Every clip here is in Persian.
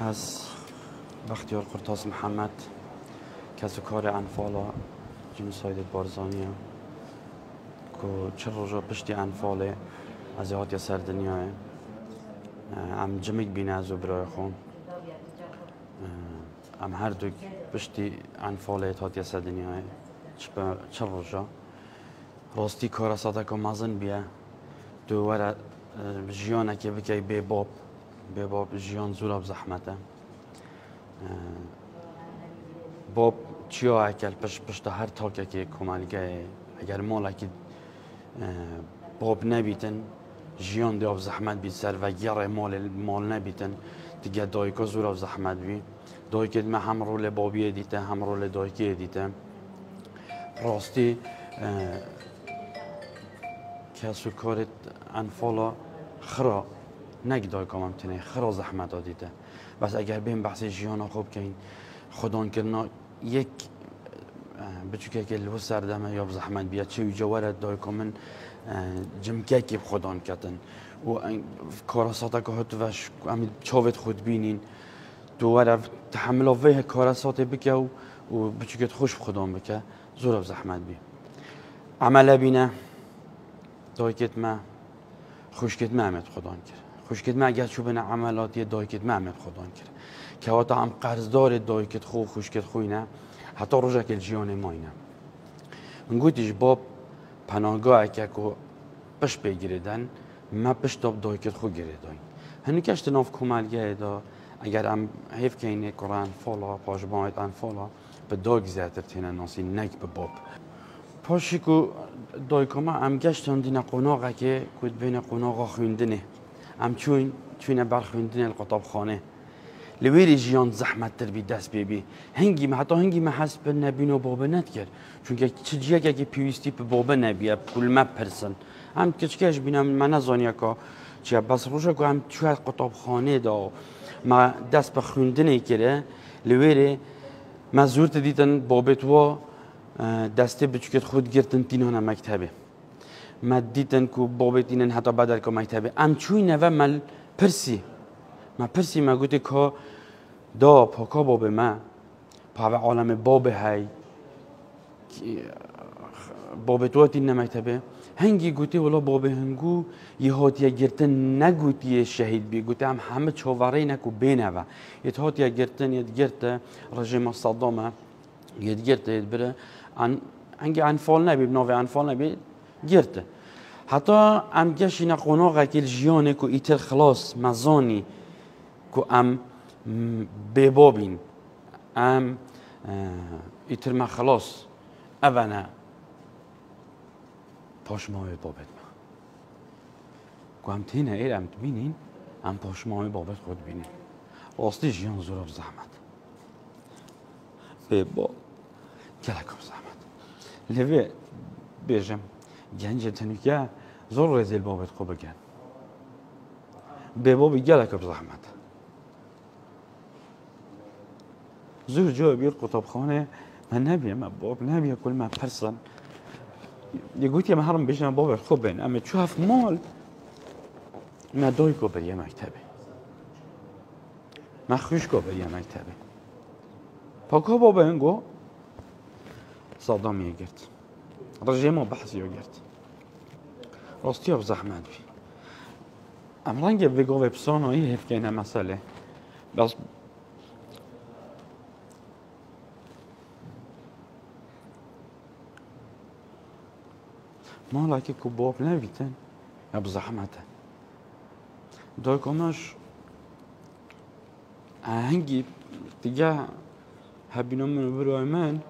از بختیار قرطاس محمد کس و کار انفالا جنوساید بارزانیه که چه روزا پشتی انفاله از هاتی سر دنیاه ام جمعک بینه از برای خون ام هر دو پشتی انفاله هاتی سر دنیاه چه روزا راستی کار ساده که مازن بیه دوباره جیانه که بکی به باب جیان زور اب زحمته باب چیا اکل پشت هر تاکه که کمالگه اگر مال که باب نبیتن جیان دی اب زحمت بید سر و گر مال نبیتن دیگه دایکا زور اب زحمت بید دایکت ما هم رول بابی دیته هم رول دایکی دیته راستی کسو کارت انفالا خرا نگ دایکا ممتنه خرا زحمت دیته بس اگر بین بحث جیانا خوب کن خودان کرنا یک بچوکه که لو سردمه یا زحمت بیاد چه جوارت دایکا من جمکه که خودان کتن و کاراساتا که هات وش امی چاوت خود بینین دوباره تحمل وجه کاراسات بکه و بچوکه خوش خودان بکه زور زحمت بی عمله بینه دایکت ما خوشکت محمد خودان کرد خوشکت ما اگر چوبن عملاتی دایکت محمد خودان کرد که حتی هم قرضدار دایکت خو خوشکت خوینه حتی روزه که جیان ماینه من گویتیش باب پناهگاه که پش بگیردن ما پش تاب دایکت خو گیردن هنوز کشت ناف کمالگه دا اگر هم حیف که اینه قرآن فالا پاجبایت انفالا به دایک زیادتر تینه ناسی نک به باب پاشی که دایکما ام گشتن دین قناقه که کود بین قناقه خوندنه ام چون برخوندن القطاب خانه لویری جیان زحمت تر بی دست بی هنگی ما حتی هنگی ما حسب نبینو بابا نت کرد چون که چیزی که پیوستی به بابا نبیه کل ما پرسن ام کچکش بینم من نزانیا که چه بس روزا که ام چه قطاب خانه دا ما دست به خوندنه کرده لویری ما زورت دیدن بابت و دسته بچوکت خود گرتن تینان مکتبه ما دیدن که بابت اینن حتی بدر که مکتبه ام چوی نوه مل پرسی ما گوته که دا پاکا باب ما پاوه عالم باب های بابت وقتی نمکتبه هنگی گوته ولا باب هنگو یه هاتیه گرتن نگوتیه شهید بی گوته هم همه چواره نکو بینوه یه هاتیه گرتن یه گرته رژیم صدامه یه گرته بره هنگی انفال نبی بناوه انفال نبی گرته حتی ام گشینا قناقه که الجیانه که ایتر خلاص مزانی که ام ببابین ام ایتر ما خلاص اونا پاشمای بابت ما که ام تینه ایر ام تبینین ام پاشمای بابت خود بینین راستی جیان زور زحمت بباب کلکم زحمت لوی بیجم گنج تنوکه زور رزیل بابت خوب بگن ببابی کلکم زحمت زور جا بیر قطب خانه من نبیم من باب نبیم کل ما پرسن یه ما هرم بیشتر باب خوب بین اما چو هفت مال ما دایکو بریه مکتبه ما خوشکو بریه مکتبه پاکا بابا هنگو صدامیه گرد رژیما بحثیو گرد راستی اب زحمت بی امرنگه بگو وبسانایی هف که اینه مسئله بس مالا که باب نبیتن اب زحمته دایکامش هنگی دیگه هبینو منو برای من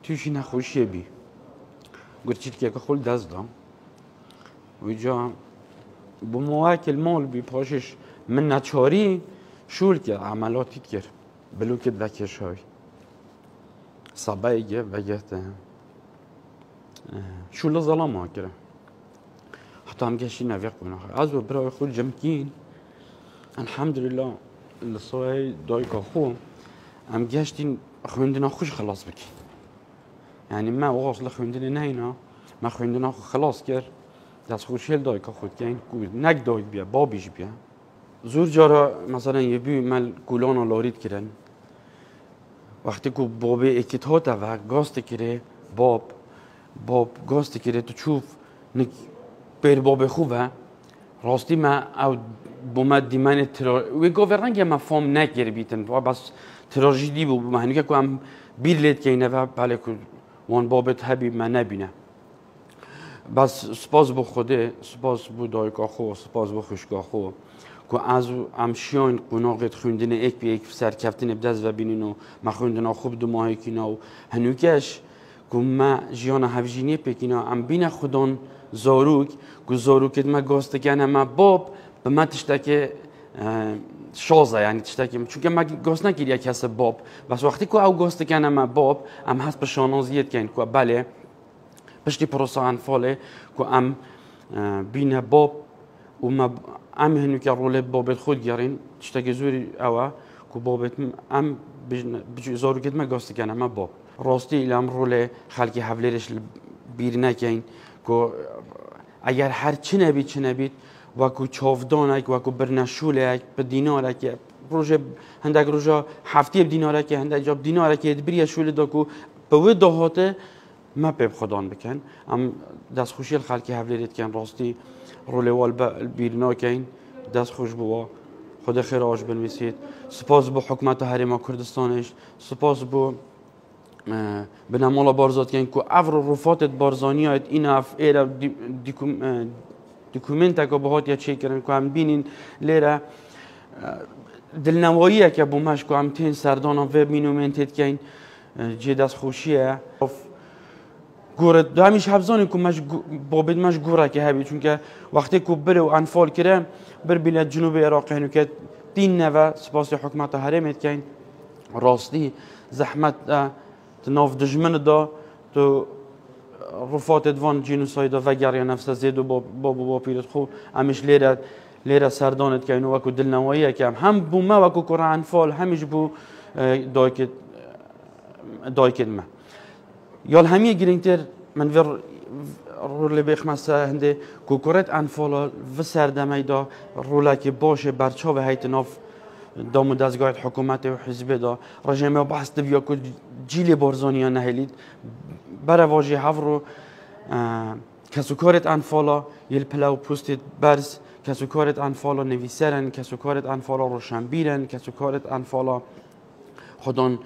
توشی نخوشیه بی گرچید که خول دست دام و جا بمواکل مال بی پاشش من نچاری شول که عملاتی کرد بلو که دکش های صبایی گه و گهته شول ظلام ها کرد حتی هم گشتی نویق کنه از و برای خود جمکین الحمدلله لصای دایکا خو هم گشتین خوندنا خوش خلاص بکی یعنی ما واصل خوندن نینا ما خوندنا خلاص کرد دست خوشیل دایکا خود که این نگ دایک بیا بابیش بیا زور جارا مثلا یه بی مل گولان و لارید کرن وقتی که بابه اکیت هاته و گاست کره باب گاست کره تو چوف نک بیر باب خوبه راستی ما او بومد دیمن وی گوورنگ ما فهم نکر بیتن و بس تراژدی بود معنی که هم بیر لید که اینه و بله که وان بابت هبی ما نبینه بس سپاس بو خوده سپاس بو دایکا خو سپاس بو خوشگاه خو که از امشیان قناقت خوندن یک به یک سرکفتن بدز و بینین و ما خوندن خوب دو ماهی کینا و هنوکش که ما جیان هفجینی پکینا ام بین خودان زاروک که زاروکت ما گاسته کنه ما باب به ما تشتکه شازه یعنی تشتکه چون که ما گاست نکرد یک کس باب بس وقتی که او گاسته کنه ما باب ام هست به شانازیت کن که بله پشتی پروسا انفاله که ام بین باب و ما ام هنو که رول بابت خود گرین تشتکه زوری اوه که بابت ام زاروکت ما گاسته کنه ما باب راستی ایلام رول خلقی حولیرش بیر نکن که اگر هر چی نبید وکو چاودانک وکو برنشولک به دینارک روز هندک روزا هفتی دینارک هندک جاب دینارک بری شول داکو به ود دهاته ما به خدان بکن ام دست خوشی خلقی حولیرت کن راستی رول وال بیر نکن دست خوش بوا خدا خیر آج بنویسید سپاس با حکومت حریم کردستانش سپاس با به نمالا بارزاد کن که افر رفات بارزانی هایت این اف ایره دوکومنت که باهات یا چه کردن که هم بینین لیره دلنوایی که بومش که هم تین سردان و مینومنتید که این جداز خوشیه گورد همیش حفظانی که مش بابد مش گوره که هبی چون که وقتی که بره و انفال کرده بر بلاد جنوب عراق هنو که دین نوه سپاس حکومت حرمت که راستی زحمت تناف دجمن دا تو رفات دوان جنوسایدا و گریه نفس زید و با پیرت خو همیش لیره سردانت که اینو وکو دلنوایی که هم بو ما وکو قرآن فال همیش بو دایکت ما یال همیه گرینگتر من ور رول بخمسه هنده کوکورت انفال و سردمی دا روله که باشه برچاو هیت ناف دام و دستگاه حکومت و حزب دا رژیم و بحث دویا که جیل بارزانی ها نهلید برای واجه هفرو کسو کارت انفالا یل پلاو پوستید برز کسو کارت انفالا نویسرن کسو کارت انفالا روشنبیرن کسو کارت انفالا خودان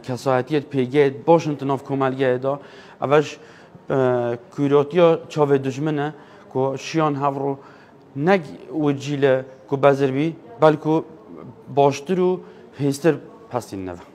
کسایتیت پیگید باشن تناف کمالگه دا اوش کوراتیا چاوه دجمنه که شیان هفرو نگ و جیل که بزر بی بلکه باشتر و پیستر پسین نوه